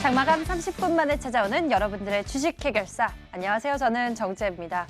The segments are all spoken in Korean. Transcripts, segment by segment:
장마감 30분 만에 찾아오는 여러분들의 주식 해결사. 안녕하세요. 저는 정재입니다.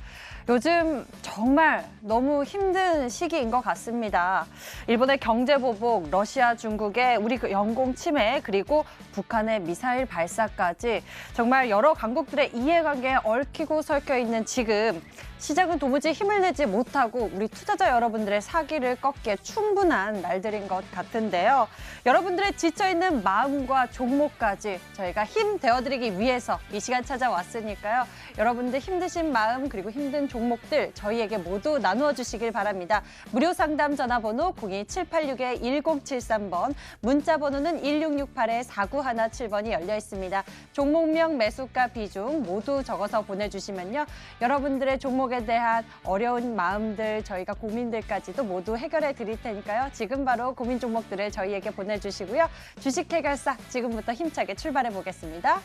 요즘 정말 너무 힘든 시기인 것 같습니다. 일본의 경제 보복, 러시아, 중국의 우리 영공 침해, 그리고 북한의 미사일 발사까지 정말 여러 강국들의 이해관계에 얽히고 설켜 있는 지금 시장은 도무지 힘을 내지 못하고 우리 투자자 여러분들의 사기를 꺾기에 충분한 날들인 것 같은데요. 여러분들의 지쳐있는 마음과 종목까지 저희가 힘 되어드리기 위해서 이 시간 찾아왔으니까요. 여러분들 힘드신 마음 그리고 힘든 종목들 저희에게 모두 나누어 주시길 바랍니다. 무료 상담 전화번호 02-786-1073번, 문자 번호는 1668-4917번이 열려 있습니다. 종목명, 매수가, 비중 모두 적어서 보내주시면요. 여러분들의 종목에 대한 어려운 마음들, 저희가 고민들까지도 모두 해결해 드릴 테니까요. 지금 바로 고민 종목들을 저희에게 보내주시고요. 주식 해결사 지금부터 힘차게 출발해 보겠습니다.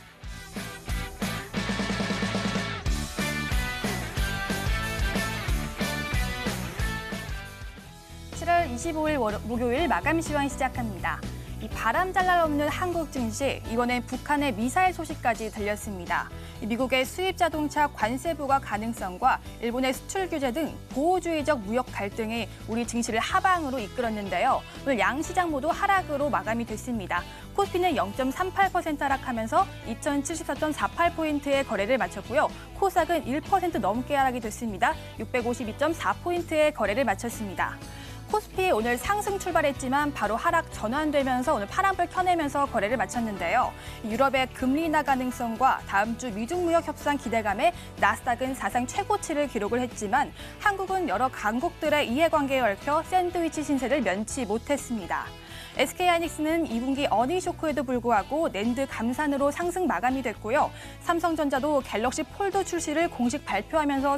7월 25일 목요일 마감 시황 시작합니다. 이 바람 잘 날 없는 한국 증시, 이번엔 북한의 미사일 소식까지 들렸습니다. 미국의 수입 자동차 관세 부과 가능성과 일본의 수출 규제 등 보호주의적 무역 갈등이 우리 증시를 하방으로 이끌었는데요. 오늘 양 시장 모두 하락으로 마감이 됐습니다. 코스피는 0.38% 하락하면서 2074.48포인트의 거래를 마쳤고요. 코스닥은 1% 넘게 하락이 됐습니다. 652.4포인트의 거래를 마쳤습니다. 코스피 오늘 상승 출발했지만 바로 하락 전환되면서 오늘 파란불 켜내면서 거래를 마쳤는데요. 유럽의 금리 인하 가능성과 다음 주 미중 무역 협상 기대감에 나스닥은 사상 최고치를 기록을 했지만 한국은 여러 강국들의 이해관계에 얽혀 샌드위치 신세를 면치 못했습니다. SK하이닉스는 2분기 어닝 쇼크에도 불구하고 낸드 감산으로 상승 마감이 됐고요. 삼성전자도 갤럭시 폴드 출시를 공식 발표하면서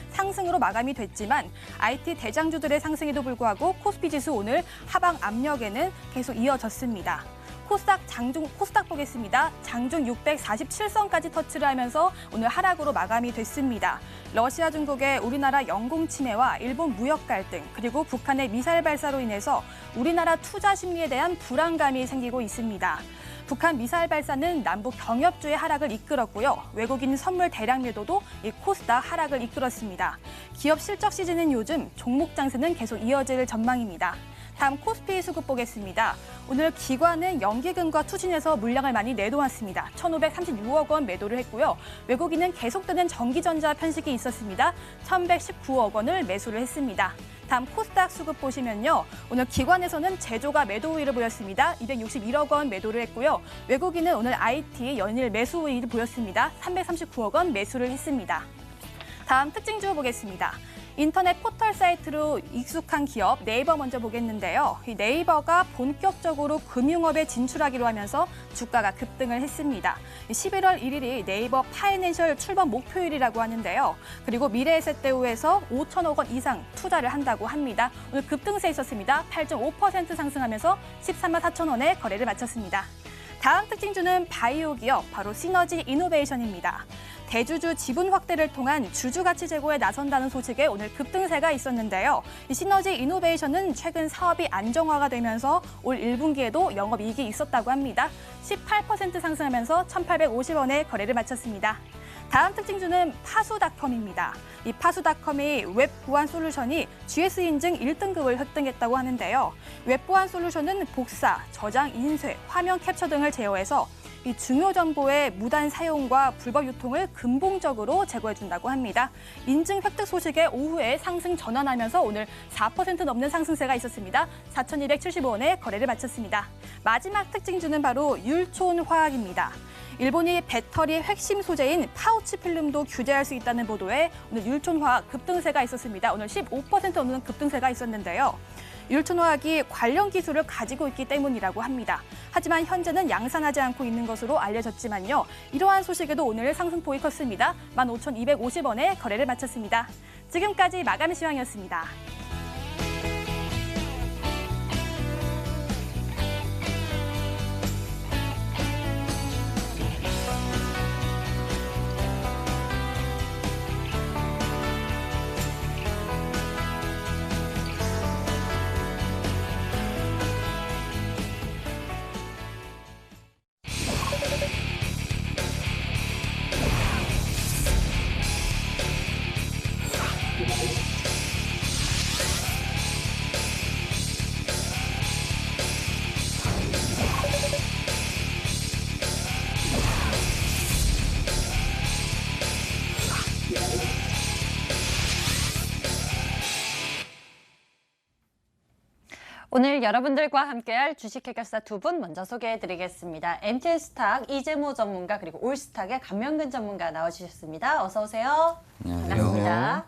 상승으로 마감이 됐지만 IT 대장주들의 상승에도 불구하고 코스피 지수 오늘 하방 압력에는 계속 이어졌습니다. 코스닥 보겠습니다. 장중 647선까지 터치를 하면서 오늘 하락으로 마감이 됐습니다. 러시아, 중국의 우리나라 영공 침해와 일본 무역 갈등, 그리고 북한의 미사일 발사로 인해서 우리나라 투자 심리에 대한 불안감이 생기고 있습니다. 북한 미사일 발사는 남북 경협주의 하락을 이끌었고요. 외국인 선물 대량 매도도 이 코스닥 하락을 이끌었습니다. 기업 실적 시즌은 요즘 종목 장세는 계속 이어질 전망입니다. 다음 코스피 수급 보겠습니다. 오늘 기관은 연기금과 투신해서 물량을 많이 내놓았습니다. 1,536억 원 매도를 했고요. 외국인은 계속되는 전기전자 편식이 있었습니다. 1,119억 원을 매수를 했습니다. 다음 코스닥 수급 보시면요. 오늘 기관에서는 제조가 매도 우위를 보였습니다. 261억 원 매도를 했고요. 외국인은 오늘 IT 연일 매수 우위를 보였습니다. 339억 원 매수를 했습니다. 다음 특징주 보겠습니다. 인터넷 포털 사이트로 익숙한 기업 네이버 먼저 보겠는데요. 이 네이버가 본격적으로 금융업에 진출하기로 하면서 주가가 급등을 했습니다. 11월 1일이 네이버 파이낸셜 출범 목표일이라고 하는데요. 그리고 미래에셋대우에서 5천억 원 이상 투자를 한다고 합니다. 오늘 급등세 있었습니다. 8.5% 상승하면서 13만 4천 원에 거래를 마쳤습니다. 다음 특징주는 바이오 기업, 바로 시너지 이노베이션입니다. 대주주 지분 확대를 통한 주주 가치 제고에 나선다는 소식에 오늘 급등세가 있었는데요. 이 시너지 이노베이션은 최근 사업이 안정화가 되면서 올 1분기에도 영업이익이 있었다고 합니다. 18% 상승하면서 1,850원에 거래를 마쳤습니다. 다음 특징주는 파수닷컴입니다. 이 파수닷컴의 웹 보안 솔루션이 GS 인증 1등급을 획득했다고 하는데요. 웹 보안 솔루션은 복사, 저장, 인쇄, 화면 캡처 등을 제어해서 이 중요 정보의 무단 사용과 불법 유통을 근본적으로 제거해준다고 합니다. 인증 획득 소식에 오후에 상승 전환하면서 오늘 4% 넘는 상승세가 있었습니다. 4,275원에 거래를 마쳤습니다. 마지막 특징주는 바로 율촌화학입니다. 일본이 배터리 핵심 소재인 파우치 필름도 규제할 수 있다는 보도에 오늘 율촌화학 급등세가 있었습니다. 오늘 15% 넘는 급등세가 있었는데요. 율촌화학이 관련 기술을 가지고 있기 때문이라고 합니다. 하지만 현재는 양산하지 않고 있는 것으로 알려졌지만요. 이러한 소식에도 오늘 상승폭이 컸습니다. 15,250원에 거래를 마쳤습니다. 지금까지 마감 시황이었습니다. 오늘 여러분들과 함께할 주식 해결사 두 분 먼저 소개해드리겠습니다. MTS탁 이재모 전문가 그리고 올스탁의 감명근 전문가 나와주셨습니다. 어서 오세요. 안녕하세요. 반갑습니다.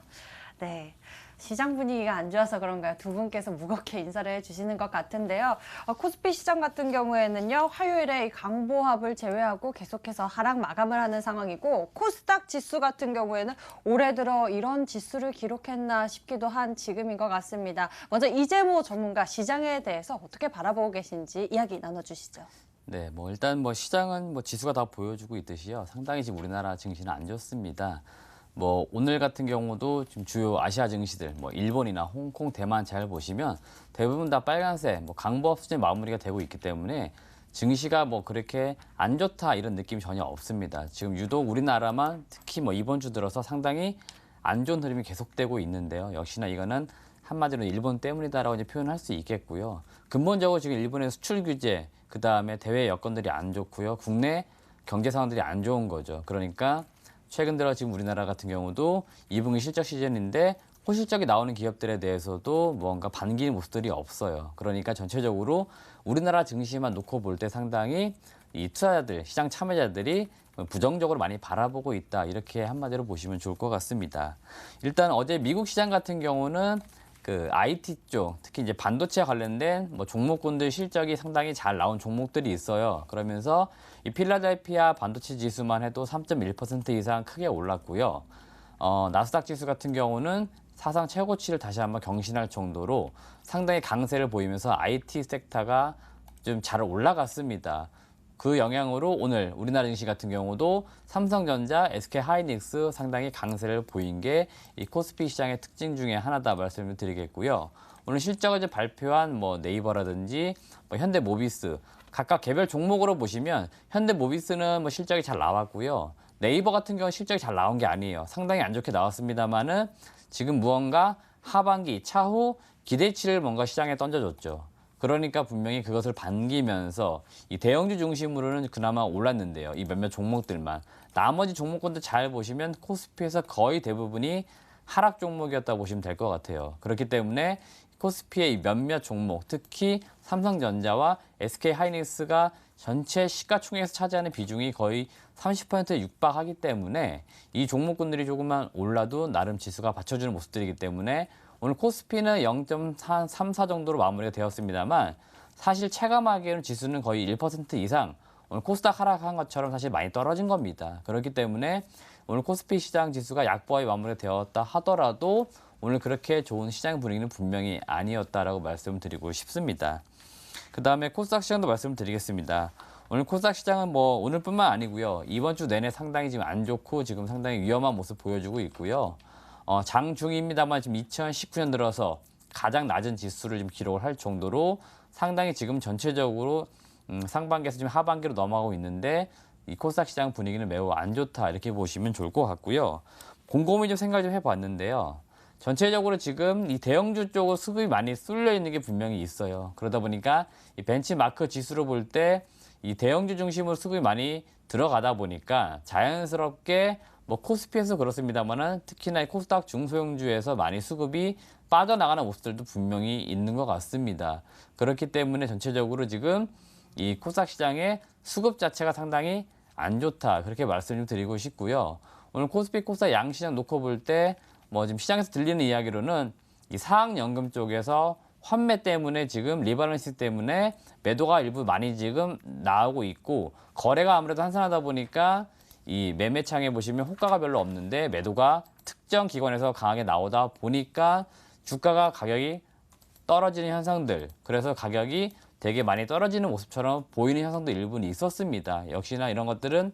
네. 시장 분위기가 안 좋아서 그런가요? 두 분께서 무겁게 인사를 해주시는 것 같은데요. 코스피 시장 같은 경우에는요, 화요일에 이 강보합을 제외하고 계속해서 하락 마감을 하는 상황이고, 코스닥 지수 같은 경우에는 올해 들어 이런 지수를 기록했나 싶기도 한 지금인 것 같습니다. 먼저 이재모 전문가 시장에 대해서 어떻게 바라보고 계신지 이야기 나눠주시죠. 네, 일단 시장은 지수가 다 보여주고 있듯이요. 상당히 지금 우리나라 증시는 안 좋습니다. 오늘 같은 경우도 지금 주요 아시아 증시들, 일본이나 홍콩, 대만 잘 보시면 대부분 다 빨간색, 강보합 수준의 마무리가 되고 있기 때문에 증시가 그렇게 안 좋다 이런 느낌이 전혀 없습니다. 지금 유독 우리나라만 특히 이번 주 들어서 상당히 안 좋은 흐름이 계속되고 있는데요. 역시나 이거는 한마디로 일본 때문이다라고 이제 표현할 수 있겠고요. 근본적으로 지금 일본의 수출 규제, 그 다음에 대외 여건들이 안 좋고요. 국내 경제 상황들이 안 좋은 거죠. 그러니까 최근 들어 지금 우리나라 같은 경우도 2분기 실적 시즌인데 호실적이 나오는 기업들에 대해서도 뭔가 반기는 모습들이 없어요. 그러니까 전체적으로 우리나라 증시만 놓고 볼 때 상당히 이 투자자들, 시장 참여자들이 부정적으로 많이 바라보고 있다. 이렇게 한마디로 보시면 좋을 것 같습니다. 일단 어제 미국 시장 같은 경우는 그 IT 쪽, 특히 이제 반도체 관련된 종목군들 실적이 상당히 잘 나온 종목들이 있어요. 그러면서 이 필라델피아 반도체 지수만 해도 3.1% 이상 크게 올랐고요. 나스닥 지수 같은 경우는 사상 최고치를 다시 한번 경신할 정도로 상당히 강세를 보이면서 IT 섹터가 좀 잘 올라갔습니다. 그 영향으로 오늘 우리나라 증시 같은 경우도 삼성전자, SK하이닉스 상당히 강세를 보인 게 이 코스피 시장의 특징 중에 하나다 말씀을 드리겠고요. 오늘 실적을 이제 발표한 네이버라든지 현대모비스 각각 개별 종목으로 보시면 현대모비스는 실적이 잘 나왔고요. 네이버 같은 경우는 실적이 잘 나온 게 아니에요. 상당히 안 좋게 나왔습니다만은 지금 무언가 하반기 차후 기대치를 뭔가 시장에 던져줬죠. 그러니까 분명히 그것을 반기면서 이 대형주 중심으로는 그나마 올랐는데요. 이 몇몇 종목들만. 나머지 종목군들 잘 보시면 코스피에서 거의 대부분이 하락 종목이었다고 보시면 될 것 같아요. 그렇기 때문에 코스피의 이 몇몇 종목, 특히 삼성전자와 SK하이닉스가 전체 시가총액에서 차지하는 비중이 거의 30%에 육박하기 때문에 이 종목군들이 조금만 올라도 나름 지수가 받쳐주는 모습들이기 때문에 오늘 코스피는 0.34 정도로 마무리가 되었습니다만 사실 체감하기에는 지수는 거의 1% 이상 오늘 코스닥 하락한 것처럼 사실 많이 떨어진 겁니다. 그렇기 때문에 오늘 코스피 시장 지수가 약보합이 마무리가 되었다 하더라도 오늘 그렇게 좋은 시장 분위기는 분명히 아니었다라고 말씀드리고 싶습니다. 그 다음에 코스닥 시장도 말씀드리겠습니다. 오늘 코스닥 시장은 오늘뿐만 아니고요. 이번 주 내내 상당히 지금 안 좋고 지금 상당히 위험한 모습 보여주고 있고요. 장 중입니다만 지금 2019년 들어서 가장 낮은 지수를 지금 기록을 할 정도로 상당히 지금 전체적으로 상반기에서 지금 하반기로 넘어가고 있는데 이 코스닥 시장 분위기는 매우 안 좋다 이렇게 보시면 좋을 것 같고요. 곰곰이 좀 생각을 좀 해봤는데요. 전체적으로 지금 이 대형주 쪽으로 수급이 많이 쏠려 있는 게 분명히 있어요. 그러다 보니까 이 벤치마크 지수로 볼 때 이 대형주 중심으로 수급이 많이 들어가다 보니까 자연스럽게 코스피에서 그렇습니다만은 특히나 이 코스닥 중소형주에서 많이 수급이 빠져나가는 모습들도 분명히 있는 것 같습니다. 그렇기 때문에 전체적으로 지금 이 코스닥 시장의 수급 자체가 상당히 안 좋다 그렇게 말씀을 드리고 싶고요. 오늘 코스피 코스닥 양시장 놓고 볼 때 지금 시장에서 들리는 이야기로는 이 사학연금 쪽에서 환매 때문에 지금 리바런스 때문에 매도가 일부 많이 지금 나오고 있고 거래가 아무래도 한산하다 보니까 이 매매창에 보시면 호가가 별로 없는데 매도가 특정 기관에서 강하게 나오다 보니까 주가가 가격이 떨어지는 현상들 그래서 가격이 되게 많이 떨어지는 모습처럼 보이는 현상도 일부는 있었습니다. 역시나 이런 것들은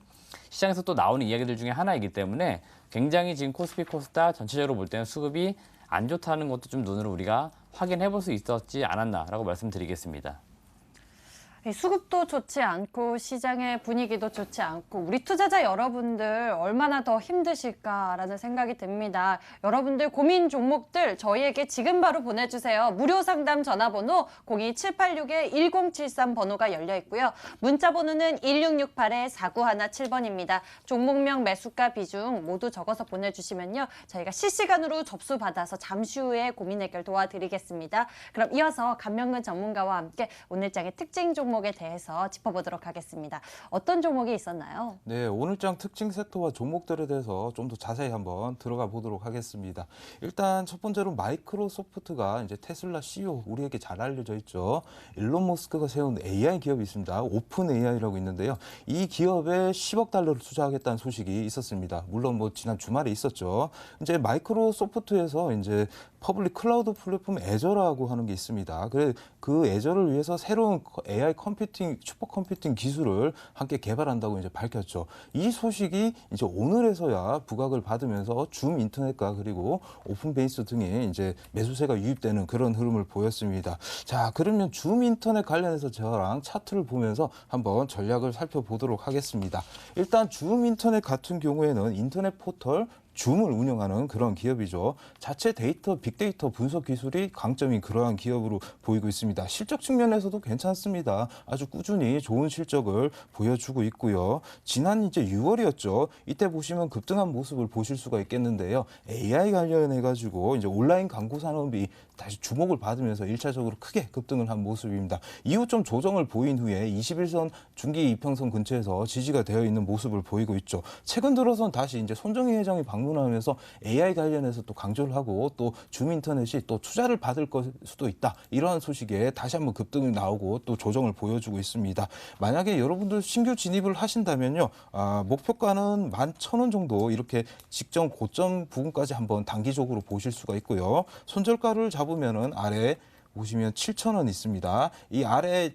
시장에서 또 나오는 이야기들 중에 하나이기 때문에 굉장히 지금 코스피 코스닥 전체적으로 볼 때는 수급이 안 좋다는 것도 좀 눈으로 우리가 확인해 볼 수 있었지 않았나라고 말씀드리겠습니다. 이 수급도 좋지 않고 시장의 분위기도 좋지 않고 우리 투자자 여러분들 얼마나 더 힘드실까라는 생각이 듭니다. 여러분들 고민 종목들 저희에게 지금 바로 보내주세요. 무료 상담 전화번호 02786-1073 번호가 열려 있고요. 문자 번호는 1668-4917번입니다. 종목명, 매수가, 비중 모두 적어서 보내주시면요. 저희가 실시간으로 접수받아서 잠시 후에 고민 해결 도와드리겠습니다. 그럼 이어서 감명근 전문가와 함께 오늘 장의 특징 종목에 대해서 짚어보도록 하겠습니다. 어떤 종목이 있었나요? 네, 오늘장 특징 섹터와 종목들에 대해서 좀 더 자세히 한번 들어가 보도록 하겠습니다. 일단 첫 번째로 마이크로소프트가 이제 테슬라 CEO 우리에게 잘 알려져 있죠. 일론 머스크가 세운 AI 기업이 있습니다. 오픈 AI라고 있는데요. 이 기업에 10억 달러를 투자하겠다는 소식이 있었습니다. 물론 뭐 지난 주말에 있었죠. 이제 마이크로소프트에서 이제 퍼블릭 클라우드 플랫폼 애저라고 하는 게 있습니다. 그래 그 애저를 위해서 새로운 AI 컴퓨팅, 슈퍼컴퓨팅 기술을 함께 개발한다고 이제 밝혔죠. 이 소식이 이제 오늘에서야 부각을 받으면서 줌 인터넷과 그리고 오픈베이스 등에 이제 매수세가 유입되는 그런 흐름을 보였습니다. 자, 그러면 줌 인터넷 관련해서 저랑 차트를 보면서 한번 전략을 살펴보도록 하겠습니다. 일단 줌 인터넷 같은 경우에는 인터넷 포털 줌을 운영하는 그런 기업이죠. 자체 데이터, 빅데이터 분석 기술이 강점인 그러한 기업으로 보이고 있습니다. 실적 측면에서도 괜찮습니다. 아주 꾸준히 좋은 실적을 보여주고 있고요. 지난 이제 6월이었죠. 이때 보시면 급등한 모습을 보실 수가 있겠는데요. AI 관련해가지고 이제 온라인 광고 산업이 다시 주목을 받으면서 1차적으로 크게 급등을 한 모습입니다. 이후 좀 조정을 보인 후에 21선 중기 이평선 근처에서 지지가 되어 있는 모습을 보이고 있죠. 최근 들어선 다시 이제 손정희 회장이 방문하면서 AI 관련해서 또 강조를 하고 또 줌 인터넷이 또 투자를 받을 수도 있다. 이러한 소식에 다시 한번 급등이 나오고 또 조정을 보여주고 있습니다. 만약에 여러분들 신규 진입을 하신다면요. 목표가는 11,000원 정도 이렇게 직전 고점 부분까지 한번 단기적으로 보실 수가 있고요. 손절가를 잡으면은 아래 보시면 7,000원 있습니다. 이 아래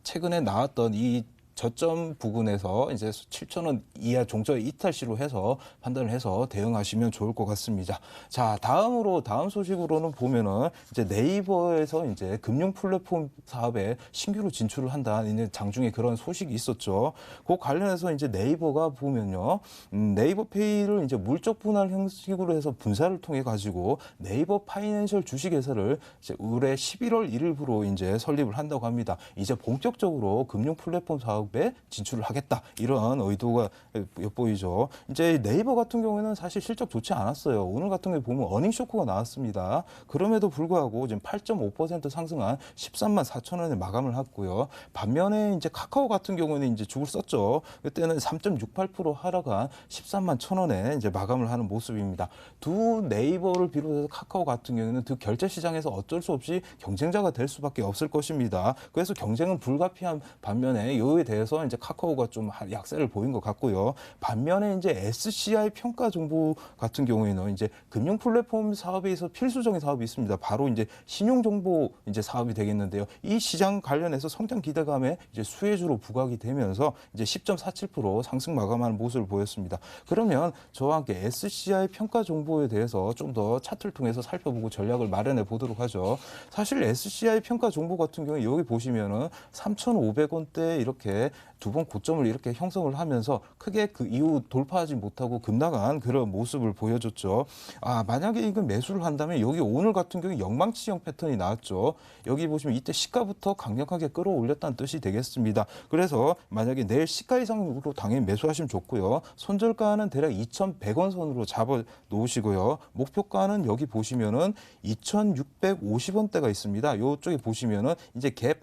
최근에 나왔던 이 저점 부근에서 이제 7,000원 이하 종저 이탈시로 해서 판단을 해서 대응하시면 좋을 것 같습니다. 자, 다음 소식으로는 보면은 이제 네이버에서 이제 금융 플랫폼 사업에 신규로 진출을 한다는 이제 장중에 그런 소식이 있었죠. 그 관련해서 이제 네이버가 보면요, 네이버 페이를 이제 물적 분할 형식으로 해서 분사를 통해 가지고 네이버 파이낸셜 주식회사를 이제 올해 11월 1일부로 이제 설립을 한다고 합니다. 이제 본격적으로 금융 플랫폼 사업에 진출을 하겠다, 이런 의도가 엿보이죠. 이제 네이버 같은 경우에는 사실 실적 좋지 않았어요. 오늘 같은 경우에 보면 어닝 쇼크가 나왔습니다. 그럼에도 불구하고 지금 8.5% 상승한 13만 4천 원에 마감을 했고요. 반면에 이제 카카오 같은 경우는 이제 죽을 썼죠. 그때는 3.68% 하락한 13만 1천 원에 이제 마감을 하는 모습입니다. 두 네이버를 비롯해서 카카오 같은 경우에는 그 결제 시장에서 어쩔 수 없이 경쟁자가 될 수밖에 없을 것입니다. 그래서 경쟁은 불가피한 반면에 이에 대해서 이제 카카오가 좀 약세를 보인 것 같고요. 반면에 이제 SCI 평가 정보 같은 경우에는 이제 금융 플랫폼 사업에 있어 필수적인 사업이 있습니다. 바로 이제 신용 정보 이제 사업이 되겠는데요. 이 시장 관련해서 성장 기대감에 이제 수혜주로 부각이 되면서 이제 10.47% 상승 마감하는 모습을 보였습니다. 그러면 저와 함께 SCI 평가 정보에 대해서 좀 더 차트를 통해서 살펴보고 전략을 마련해 보도록 하죠. 사실 SCI 평가 정보 같은 경우에 여기 보시면은 3,500원대 이렇게 두 번 고점을 이렇게 형성을 하면서 크게 그 이후 돌파하지 못하고 급락한 그런 모습을 보여줬죠. 만약에 이거 매수를 한다면 여기 오늘 같은 경우 영망치형 패턴이 나왔죠. 여기 보시면 이때 시가부터 강력하게 끌어올렸다는 뜻이 되겠습니다. 그래서 만약에 내일 시가 이상으로 당연히 매수하시면 좋고요. 손절가는 대략 2,100원 선으로 잡아 놓으시고요. 목표가는 여기 보시면은 2,650원대가 있습니다. 이쪽에 보시면은 이제 갭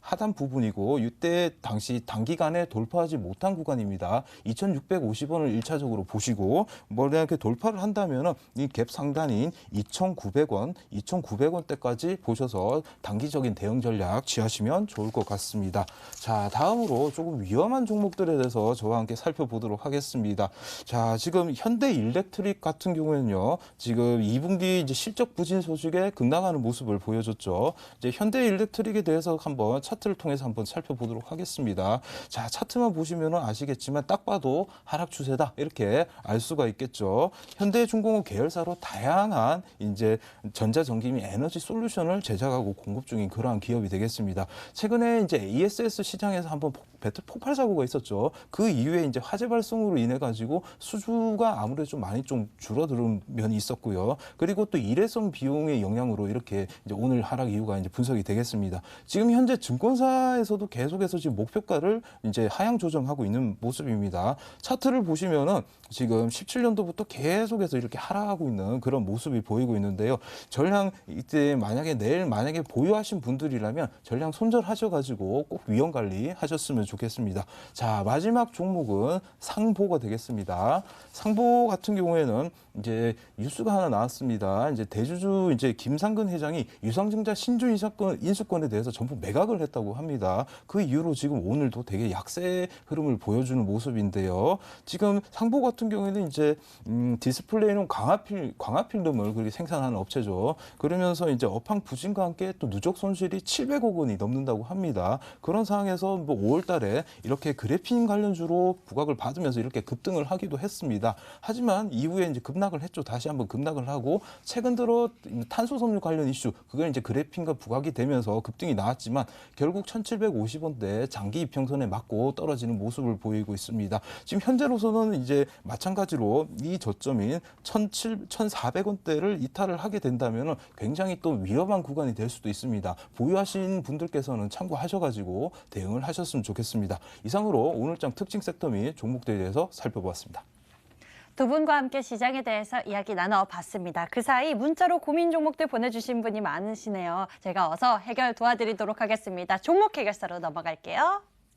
하단 부분이고 이때 당시 단기간에 돌파하지 못한 구간입니다. 2,650원을 1차적으로 보시고 만약에 돌파를 한다면 이 갭 상단인 2,900원, 2,900원대까지 보셔서 단기적인 대응 전략 취하시면 좋을 것 같습니다. 자, 다음으로 조금 위험한 종목들에 대해서 저와 함께 살펴보도록 하겠습니다. 자, 지금 현대일렉트릭 같은 경우에는요, 지금 2분기 이제 실적 부진 소식에 급락하는 모습을 보여줬죠. 이제 현대일렉트릭에 대해서 한번 차트를 통해서 한번 살펴보도록 하겠습니다. 자, 차트만 보시면 아시겠지만 딱 봐도 하락 추세다 이렇게 알 수가 있겠죠. 현대중공업 계열사로 다양한 이제 전자전기 및 에너지 솔루션을 제작하고 공급 중인 그러한 기업이 되겠습니다. 최근에 이제 ESS 시장에서 한번 배틀 폭발 사고가 있었죠. 그 이후에 이제 화재 발생으로 인해 가지고 수주가 아무래도 좀 많이 좀 줄어드는 면이 있었고요. 그리고 또 일회성 비용의 영향으로 이렇게 이제 오늘 하락 이유가 이제 분석이 되겠습니다. 지금 현재 증권사에서도 계속해서 지금 목표가를 이제 하향 조정하고 있는 모습입니다. 차트를 보시면은 지금 17년도부터 계속해서 이렇게 하락하고 있는 그런 모습이 보이고 있는데요. 전량 이때 내일 만약에 보유하신 분들이라면 전량 손절하셔가지고 꼭 위험 관리 하셨으면 좋겠습니다. 자, 마지막 종목은 상보가 되겠습니다. 상보 같은 경우에는 이제 뉴스가 하나 나왔습니다. 이제 대주주 이제 김상근 회장이 유상증자 신주 인수권에 대해서 전부 매각을 했다고 합니다. 그 이후로 지금 오늘도 되게 약세 흐름을 보여주는 모습인데요. 지금 상보 같은 경우에는 이제 디스플레이는 광화필름을 그렇게 생산하는 업체죠. 그러면서 이제 업황 부진과 함께 또 누적 손실이 700억 원이 넘는다고 합니다. 그런 상황에서 뭐 5월달에 이렇게 그래핀 관련주로 부각을 받으면서 이렇게 급등을 하기도 했습니다. 하지만 이후에 이제 급락을 했죠. 다시 한번 급락을 하고 최근 들어 탄소 섬유 관련 이슈 그걸 이제 그래핀과 부각이 되면서 급등이 나왔지만 결국 1,750원대 장기 이평선에 맞고 떨어지는 모습을 보이고 있습니다. 지금 현재로서는 이제 마찬가지로 이 저점인 1,400원대를 이탈을 하게 된다면 굉장히 또 위험한 구간이 될 수도 있습니다. 보유하신 분들께서는 참고하셔가지고 대응을 하셨으면 좋겠습니다. 이상으로 오늘장 특징 섹터 및 종목들에 대해서 살펴보았습니다. 두 분과 함께 시장에 대해서 이야기 나눠봤습니다. 그 사이 문자로 고민 종목들 보내주신 분이 많으시네요. 제가 어서 해결 도와드리도록 하겠습니다. 종목 해결사로 넘어갈게요.